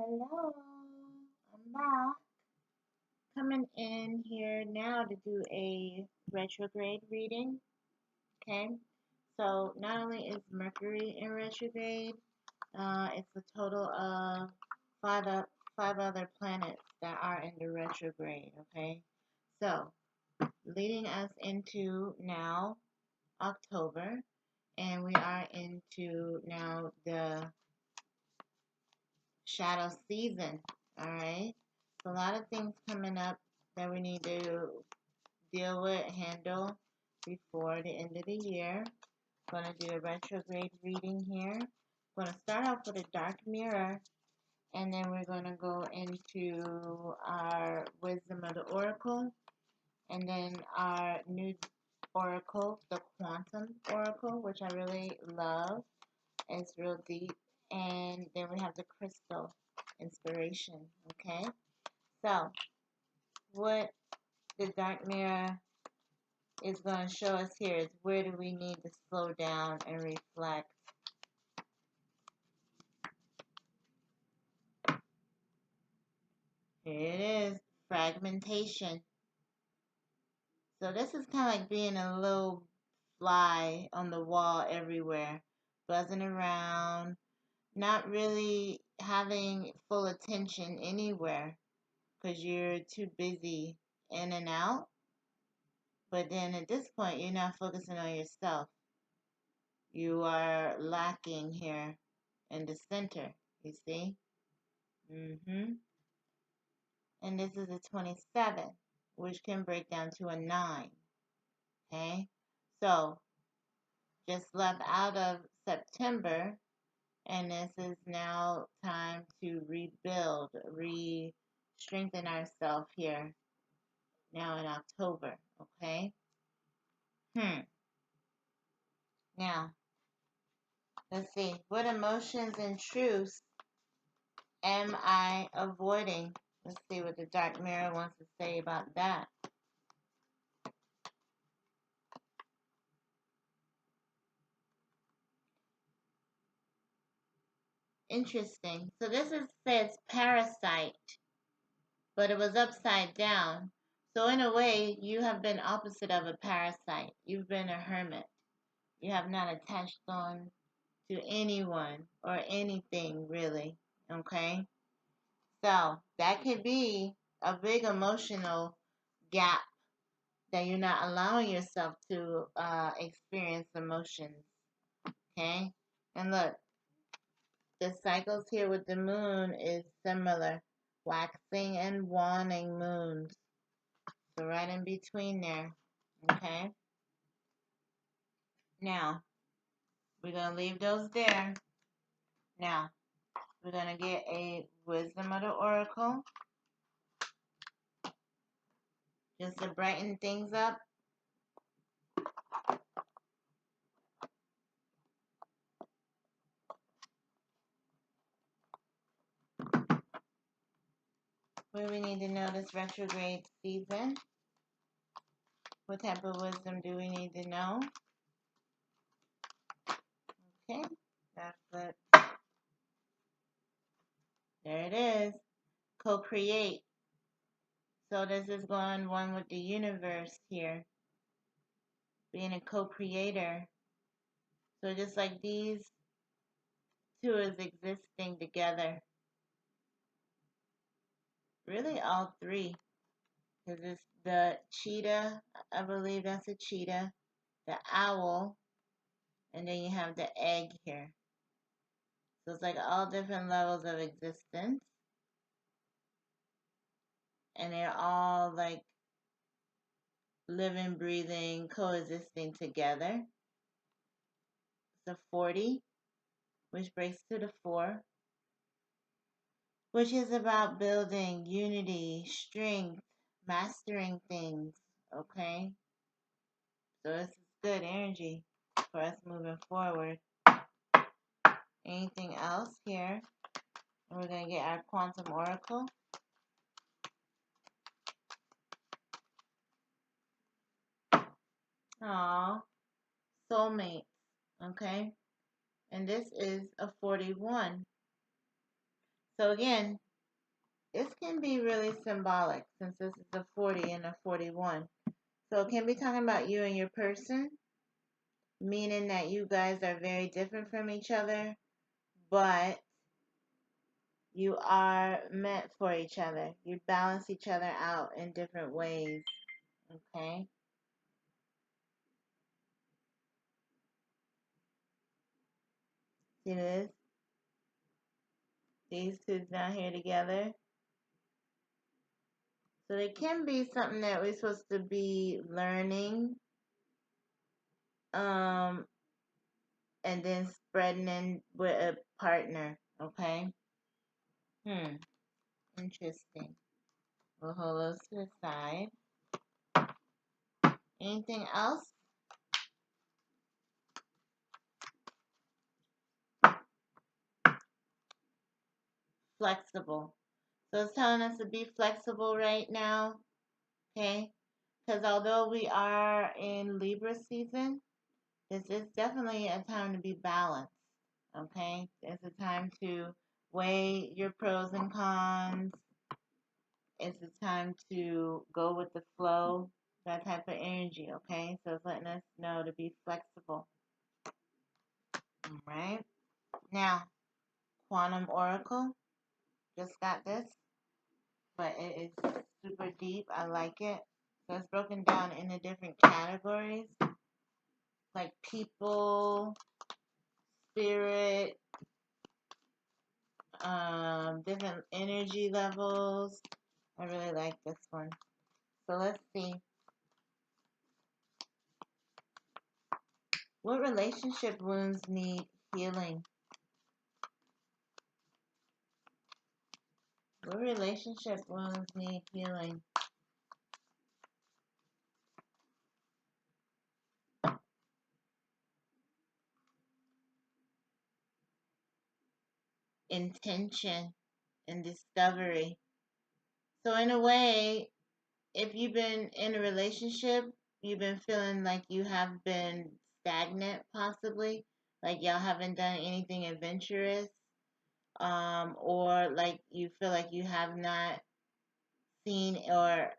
Hello, I'm back. Coming in here now to do a retrograde reading. Okay, so not only is Mercury in retrograde, it's a total of five other planets that are in the retrograde. Okay, so leading us into now October, and we are into now the shadow season. All right. So a lot of things coming up that we need to deal with, handle before the end of the year. I'm going to do a retrograde reading here. I'm going to start off with a dark mirror, and then we're going to go into our wisdom of the oracle, and then our new oracle, the quantum oracle, which I really love. It's real deep. And then we have the crystal inspiration. Okay. So what the dark mirror is going to show us here is where do we need to slow down and reflect. Here it is, fragmentation. So this is kind of like being a little fly on the wall everywhere, buzzing around, not really having full attention anywhere because you're too busy in and out. But then at this point, you're not focusing on yourself. You are lacking here in the center, you see? And this is a 27, which can break down to a 9, okay? So, just left out of September, and this is now time to rebuild, strengthen ourselves here now in October, okay? Now, let's see. What emotions and truths am I avoiding? Let's see what the dark mirror wants to say about that. Interesting. So this says parasite, but it was upside down. So in a way, you have been opposite of a parasite. You've been a hermit. You have not attached on to anyone or anything really. Okay? So that could be a big emotional gap that you're not allowing yourself to experience emotions. Okay? And look, the cycles here with the moon is similar. Waxing and waning moons. So right in between there. Okay? Now, we're going to leave those there. Now, we're going to get a wisdom of the oracle. Just to brighten things up. What we need to know this retrograde season. What type of wisdom do we need to know? Okay, that's it. There it is. Co-create. So this is going one with the universe here. Being a co-creator. So just like these two is existing together. Really all three. Because it's the cheetah, I believe that's a cheetah, the owl, and then you have the egg here. So it's like all different levels of existence. And they're all like living, breathing, coexisting together. It's a 40, which breaks to the 4, which is about building unity, strength, mastering things, okay? So this is good energy for us moving forward. Anything else here? And we're going to get our quantum oracle. Aww, soulmates, okay? And this is a 41. So again, this can be really symbolic since this is a 40 and a 41. So it can be talking about you and your person, meaning that you guys are very different from each other, but you are meant for each other. You balance each other out in different ways. Okay? See this? These two down here together. So they can be something that we're supposed to be learning, and then spreading in with a partner. Okay? Interesting. We'll hold those to the side. Anything else? Flexible. So it's telling us to be flexible right now. Okay? Because although we are in Libra season, this is definitely a time to be balanced. Okay? It's a time to weigh your pros and cons. It's a time to go with the flow, that type of energy. Okay? So it's letting us know to be flexible. All right? Now, Quantum Oracle. Just got this, but it is super deep. I like it. So it's broken down into different categories, like people, spirit, different energy levels. I really like this one. So let's see. What relationship wounds need healing? What relationship wounds need healing? Intention and discovery. So in a way, if you've been in a relationship, you've been feeling like you have been stagnant, possibly, like y'all haven't done anything adventurous, or like you feel like you have not seen or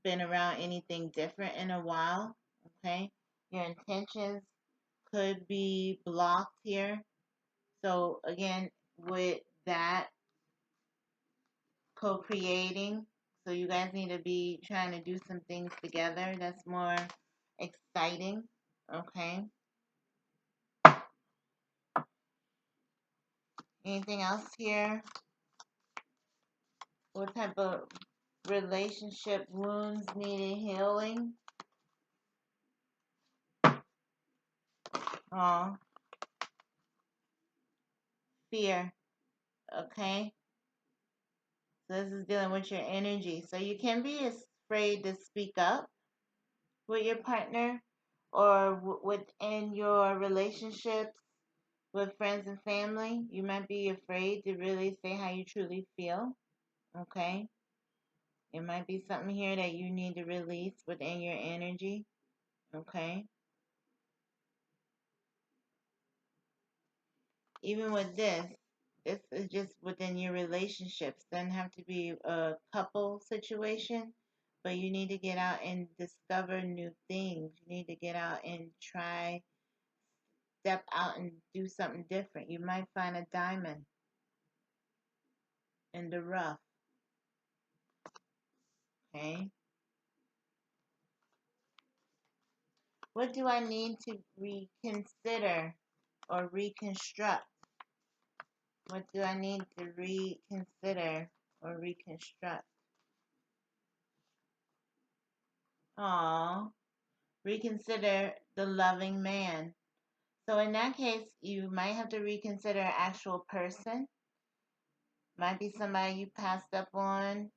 been around anything different in a while. Okay, your intentions could be blocked here. So again, with that, co-creating. So you guys need to be trying to do some things together. That's more exciting. Okay. Anything else here? What type of relationship wounds needed healing? Oh, fear. Okay. So this is dealing with your energy. So you can be afraid to speak up with your partner or within your relationships with friends and family. You might be afraid to really say how you truly feel. Okay. It might be something here that you need to release within your energy. Okay. Even with this is just within your relationships. Doesn't have to be a couple situation, but you need to get out and discover new things. You need to get out and try, step out and do something different. You might find a diamond in the rough. Okay. What do I need to reconsider or reconstruct? What do I need to reconsider or reconstruct? Aw, reconsider the loving man. So in that case, you might have to reconsider an actual person. Might be somebody you passed up on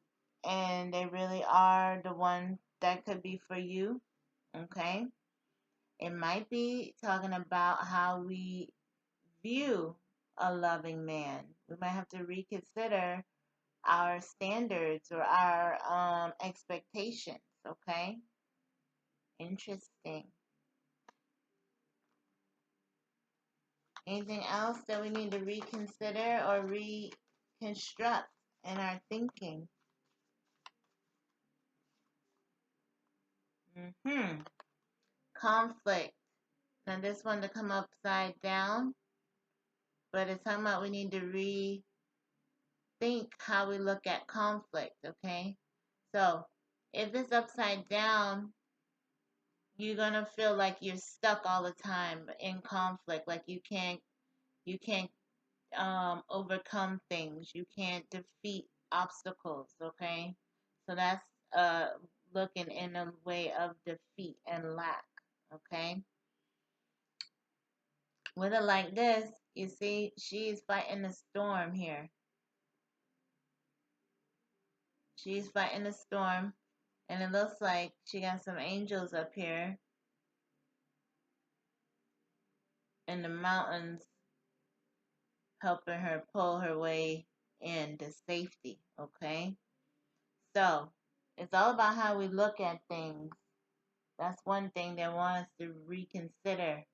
and they really are the one that could be for you. Okay? It might be talking about how we view a loving man. We might have to reconsider our standards or our expectations. Okay? Interesting. Anything else that we need to reconsider or construct in our thinking. Conflict. Now this one to come upside down, but it's talking about we need to rethink how we look at conflict, okay? So if it's upside down, you're gonna feel like you're stuck all the time in conflict, like you can't overcome things, you can't defeat obstacles, okay? So that's looking in a way of defeat and lack, okay? With it like this, you see, she's fighting a storm here. She's fighting a storm, and it looks like she got some angels up here in the mountains helping her pull her way into safety, okay? So, it's all about how we look at things. That's one thing they want us to reconsider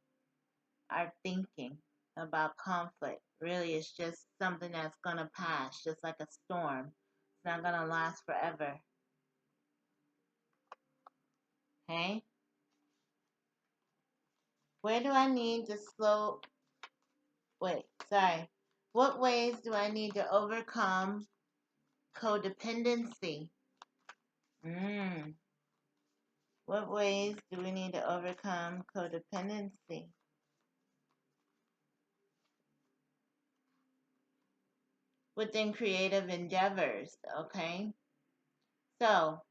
our thinking about conflict. Really, it's just something that's going to pass, just like a storm. It's not going to last forever. Okay? Where do I need to What ways do I need to overcome codependency? What ways do we need to overcome codependency? Within creative endeavors, okay? So,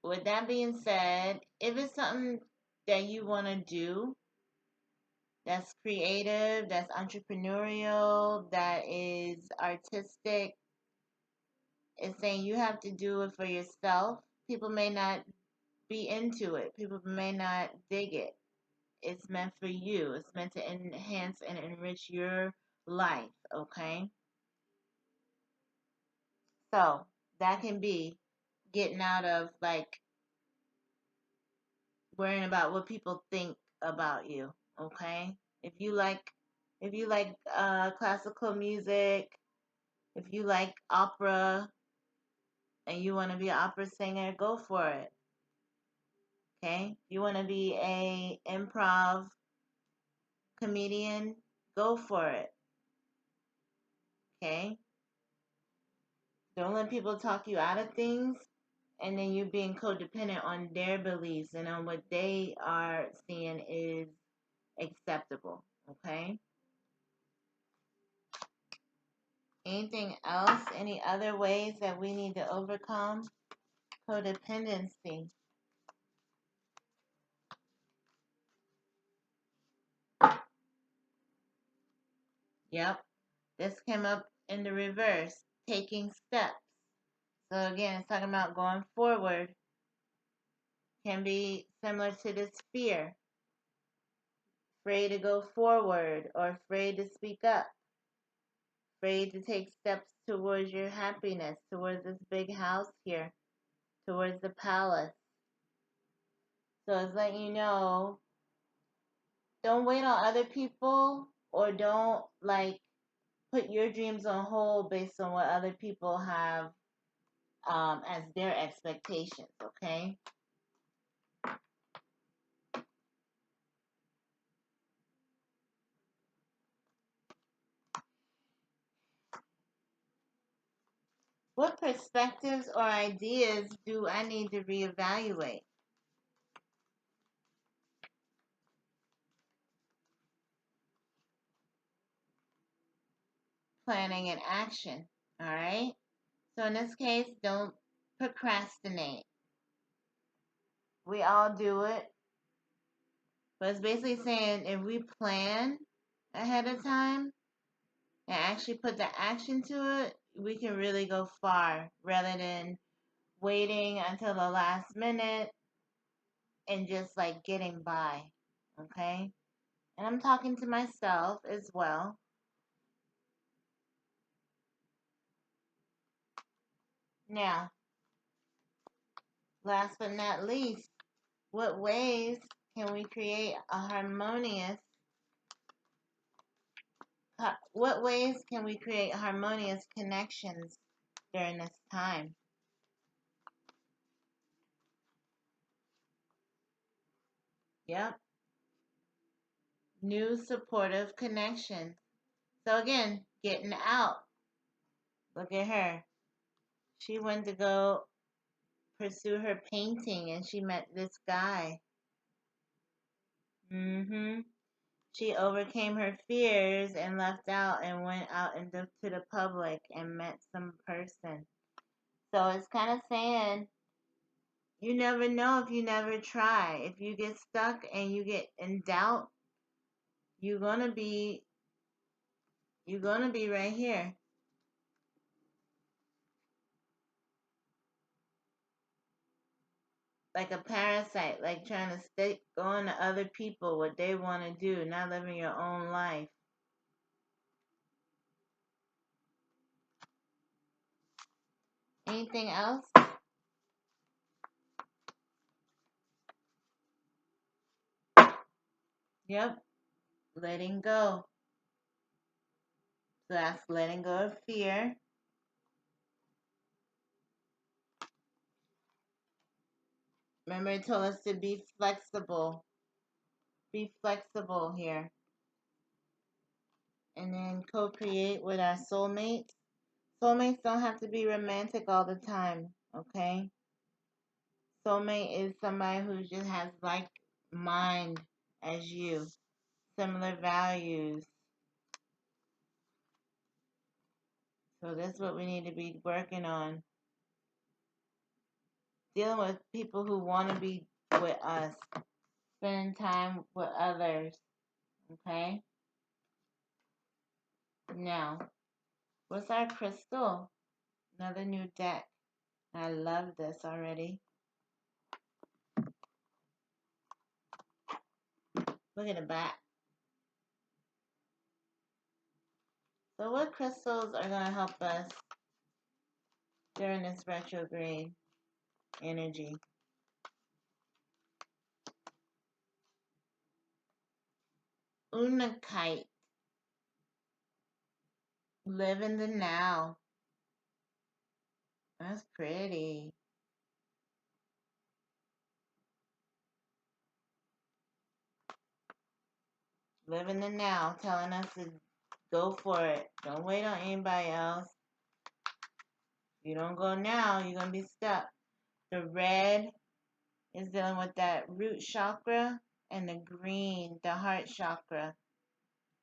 with that being said, if it's something that you want to do that's creative, that's entrepreneurial, that is artistic, it's saying you have to do it for yourself. People may not be into it, people may not dig it. It's meant for you, it's meant to enhance and enrich your life, okay? So, that can be getting out of like worrying about what people think about you, okay? If you like classical music, if you like opera and you want to be an opera singer, go for it. Okay? If you want to be a improv comedian, go for it. Okay? Don't let people talk you out of things and then you being codependent on their beliefs and on what they are seeing is acceptable. Okay? Anything else? Any other ways that we need to overcome codependency? Yep. This came up in the reverse, taking steps. So again, it's talking about going forward. Can be similar to this fear. Afraid to go forward or afraid to speak up. Afraid to take steps towards your happiness, towards this big house here, towards the palace. So it's letting you know, don't wait on other people or don't like put your dreams on hold based on what other people have as their expectations, okay? What perspectives or ideas do I need to reevaluate? Planning and action, all right? So in this case, don't procrastinate. We all do it. But it's basically saying if we plan ahead of time and actually put the action to it, we can really go far rather than waiting until the last minute and just like getting by. Okay? And I'm talking to myself as well. Now, last but not least, what ways can we create a harmonious What ways can we create harmonious connections during this time? Yep. New supportive connections. So again, getting out. Look at her. She went to go pursue her painting and she met this guy. She overcame her fears and left out and went out into the public and met some person. So it's kind of saying you never know if you never try. If you get stuck and you get in doubt, you're gonna be right here. Like a parasite, like trying to stick on to other people what they want to do, not living your own life. Anything else? Yep. Letting go. So that's letting go of fear. Remember, it told us to be flexible. Be flexible here. And then co-create with our soulmates. Soulmates don't have to be romantic all the time, okay? Soulmate is somebody who just has like mind as you, similar values. So that's what we need to be working on. Dealing with people who want to be with us, spending time with others, okay? Now, what's our crystal? Another new deck. I love this already. Look at the back. So what crystals are going to help us during this retrograde energy? Unakite. Live in the now. That's pretty. Live in the now, telling us to go for it. Don't wait on anybody else. If you don't go now, you're going to be stuck. The red is dealing with that root chakra, and the green, the heart chakra,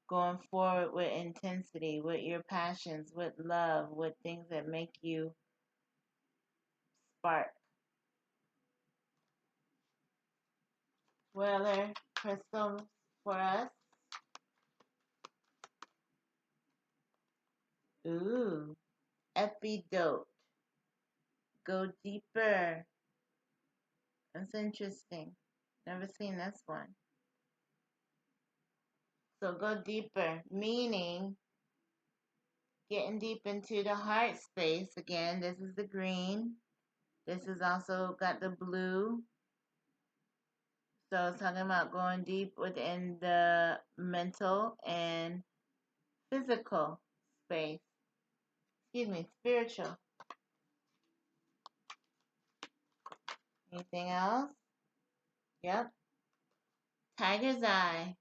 going forward with intensity, with your passions, with love, with things that make you spark. What other crystals for us? Ooh, epidote. Go deeper. That's interesting. Never seen this one. So go deeper, meaning getting deep into the heart space. Again, this is the green. This is also got the blue. So it's talking about going deep within the mental and physical space. Excuse me, spiritual. Anything else? Yep. Tiger's eye.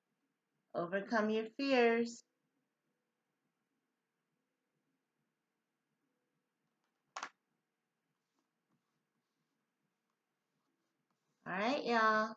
Overcome your fears. All right, y'all.